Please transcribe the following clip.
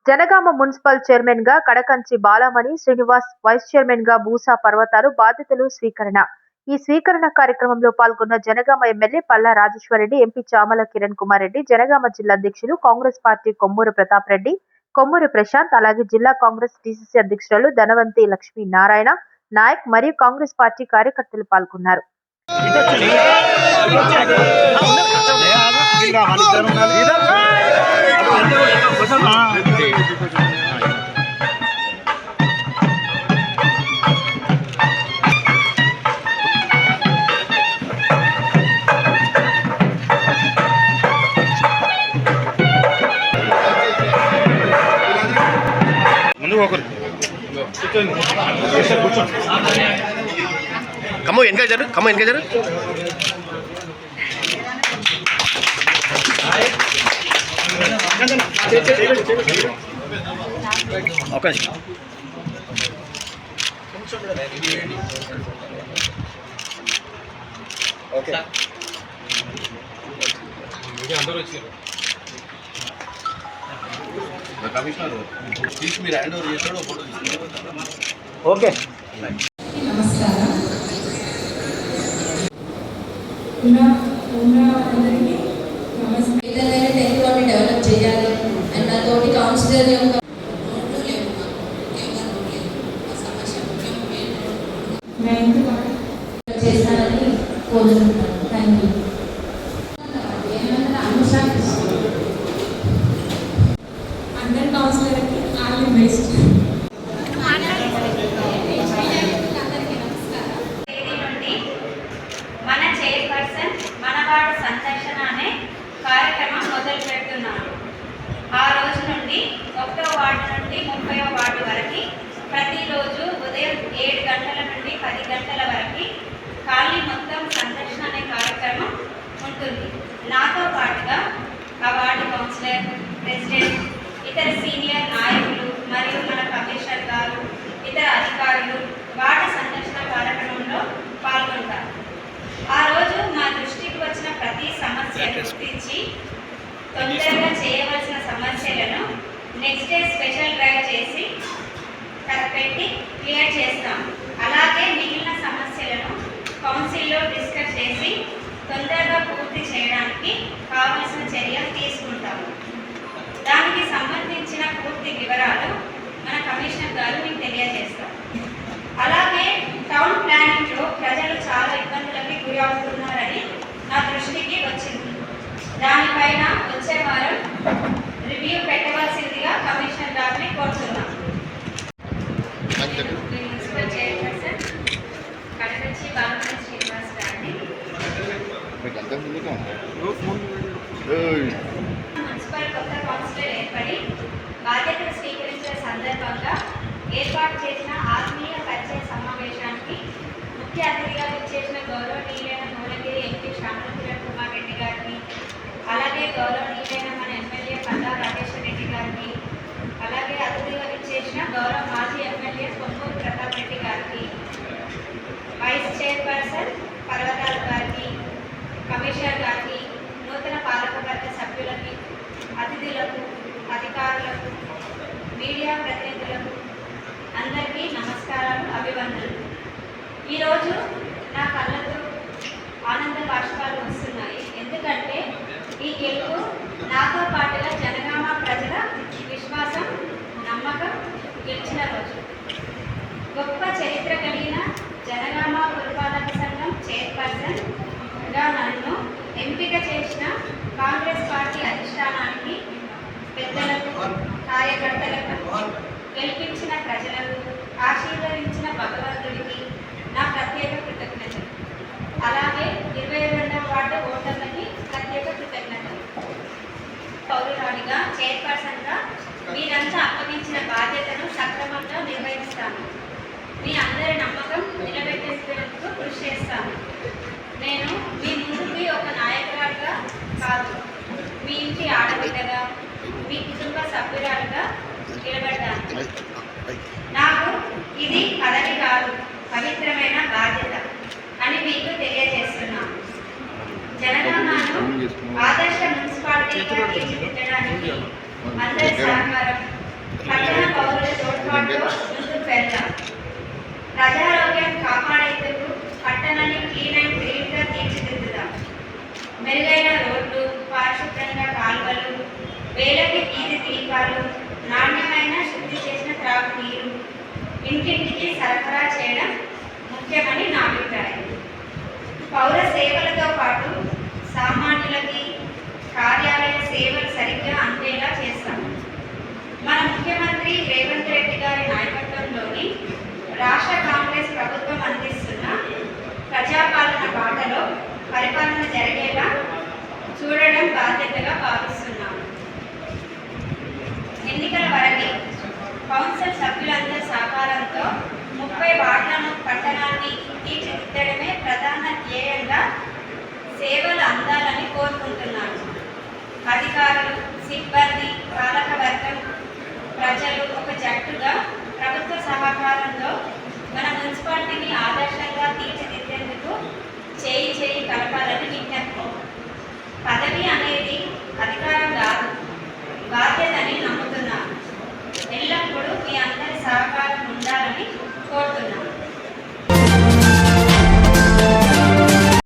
Janagama municipal chairman గా Kadakanchi Balamani Srinivas, vice chairman గా బూసా పర్వతాలు బాధ్యతలు స్వీకరణ. ఈ స్వీకరణ కార్యక్రమంలో పాల్గొన్న జనగామ ఎమ్మెల్యే పల్లా రాజేశ్వరరెడ్డి, ఎంపీ చామల కిరణ్ కుమార్ రెడ్డి, జనగామ జిల్లా అధ్యక్షులు కాంగ్రెస్ పార్టీ కొమ్మూరు ప్రతాప్ రెడ్డి, కొమ్మూరు ప్రశాంత్, అలాగే జిల్లా కాంగ్రెస్ డిసిసి అధ్యక్షులు ధనవంతి లక్ష్మీ నారాయణ నాయక్ మరియు కాంగ్రెస్ పార్టీ కార్యకర్తలు పాల్గొన్నారు. కమ్మ వెనకాజరు ఒక ఓకే అందరూ వచ్చారు. కమిషనర్ తీసి మీరు హ్యాండ్ ఓవర్ చేస్తాడు ఫోటో తీసుకుంటారు. ఓకే నమస్కారం. డెవలప్ చేయాలి అండ్ నాతోటి కౌన్సిలర్ యొక్క చేస్తానని కోరుకుంటున్నాను. Thank you. అందరి కౌన్సిలర్కి ఆల్ ది బెస్ట్. మన చైర్పర్సన్ మనవాడు సందర్శన అనే కార్యక్రమం మొదలు పెడుతున్నాను. ఆ రోజు నుండి 1వ వార్డు నుండి 30వ వార్డు వరకు ప్రతిరోజు ఉదయం 7 గంటల నుండి 10 గంటల వరకు కాలనీ మొత్తం సందర్శన అనే కార్యక్రమం ఉంటుంది. నాతో పాటుగా ఆ వార్డు కౌన్సిలర్, ప్రెసిడెంట్, ఇతర సీనియర్ నాయకులు మరియు మన కమిషనర్ గారు, ఇతర అధికారులు వార్డు సందర్శన కార్యక్రమంలో పాల్గొంటారు. ఆ రోజు మా దృష్టికి వచ్చిన ప్రతి సమస్యను గుర్తించి తొందరగా చేయవలసిన సమస్యలను నెక్స్ట్ డే స్పెషల్ డ్రైవ్ చేసి పెట్టి క్లియర్ చేస్తాం. అలాగే మిగిలిన సమస్యలను కౌన్సిల్లో డిస్కస్ చేసి తొందరగా పూర్తి చేయడానికి కావలసిన చర్యలు తీసుకుంటాము. దానికి సంబంధించిన పూర్తి వివరాలు మన కమిషనర్ గారు మీకు తెలియజేస్తారు. అలాగే టౌన్ ప్లానింగ్లో ప్రజలు చాలా ఇబ్బందులకి గురి అవుతున్నారని నా దృష్టికి వచ్చింది. దానిపైన వచ్చే వారం రివ్యూ పెట్టవలసిందిగా కమిషనర్ గారిని కోరుతున్నాం. మున్సిపల్ చైర్పర్సన్ కడకంచి బాలమణి శ్రీనివాస్ గారిని మున్సిపల్ కొత్త కౌన్సిలర్ ఏర్పడి బాధ్యతలు స్వీకరించిన సందర్భంగా ఏర్పాటు చేసిన ఆత్మీయ పరిచయ సమావేశానికి ముఖ్య అతిథిగా విచ్చేసిన గౌరవనీయులైన మూలగిరి ఎంపీ చామల కిరణ్ కుమార్ రెడ్డి గారిని, అలాగే గౌరవనీయులైన మన ఎమ్మెల్యే పల్లా రాజేశ్వరరెడ్డి గారిని, అలాగే అతిథిగా విచ్చేసిన గౌరవ మాజీ ఎమ్మెల్యే కొమ్మూరు ప్రతాప్ రెడ్డి గారికి, వైస్ చైర్పర్సన్ పర్వతాల గారికి, కమిషనర్ గారికి, నూతన పాలకవర్గ సభ్యులకి, అతిథులకు, అధికారులకు, మీడియా ప్రతినిధులకు అందరికీ నమస్కారాలు, అభివందనలు. ఈరోజు నా కళ్ళతో ఆనంద బాష్పాలు వస్తున్నాయి. ఎందుకంటే ఈ గెలుపు నాతో పాటుగా జనగామ ప్రజల విశ్వాసం, నమ్మకం గెలిచిన రోజు. గొప్ప చరిత్ర కలిగిన జనగామ పురపాలక సంఘం చైర్పర్సన్గా నన్ను ఎంపిక చేసిన కాంగ్రెస్ పార్టీ అధిష్టానానికి, పెద్దలకు, కార్యకర్తలకు, గెలిపించిన ప్రజలకు, ఆశీర్వదించిన భగవంతుడికి నా ప్రత్యేక కృతజ్ఞతలు. అలాగే 22వ వార్డు ఓటర్లకి ప్రత్యేక కృతజ్ఞతలు. పౌరురాలిగా, చైర్పర్సన్గా మీరంతా అప్పగించిన బాధ్యతను సక్రమంగా నిర్వహిస్తాను. మీ అందరి నమ్మకం నిలబెట్టేందుకు కృషి చేస్తాను. నేను మీ ముందుకి ఒక నాయకురాలుగా కాదు, మీ ఇంటి ఆడబిడ్డగా, మీ కుటుంబ సభ్యురాలుగా నిలబడ్డాను. నాకు ఇది పదవి కాదు, పవిత్రమైన బాధ్యత అని మీకు తెలియజేస్తున్నాను. జనగామను ఆదర్శ మున్సిపాలిటీగా తీర్చిదిద్దడానికి అందరి సహకారం, పట్టణ పౌరుల తోడ్పాటు ముందుకు వెళ్దాం. ప్రజారోగ్యం కాపాడేందుకు పట్టణాన్ని క్లీన్ అండ్ గ్రీన్గా తీర్చిదిద్దుదాం. మెరుగైన రోడ్లు, పారిశుభ్రంగా కాలువలు, వేలకి వీధి దీపాలు, నాణ్యమైన శుద్ధి చేసిన త్రాగునీరు ఇంటింటికి సరఫరా చేయడం ముఖ్యమని నా అభిప్రాయం. పౌర సేవలతో పాటు సామాన్యులకి కార్యాలయ సేవలు సరిగ్గా అందేలా చేస్తాం. మన ముఖ్యమంత్రి రేవంత్ రెడ్డి గారి నాయకత్వంలోని రాష్ట్ర కాంగ్రెస్ ప్రభుత్వం అందిస్తున్న ప్రజాపాలన బాటలో పరిపాలన జరిగేలా చూడడం బాధ్యతగా భావిస్తున్నాను. ఎన్నికల వరకు కౌన్సిల్ సభ్యులందరి సహకారంతో 30 వార్డులను పట్టణాన్ని తీర్చిదిద్దడమే ప్రధాన ధ్యేయంగా సేవలు అందాలని కోరుకుంటున్నాను. అధికారులు, సిబ్బంది, పాలకవర్గం, ప్రజలు ఒక జట్టుగా ప్రభుత్వ సహకారం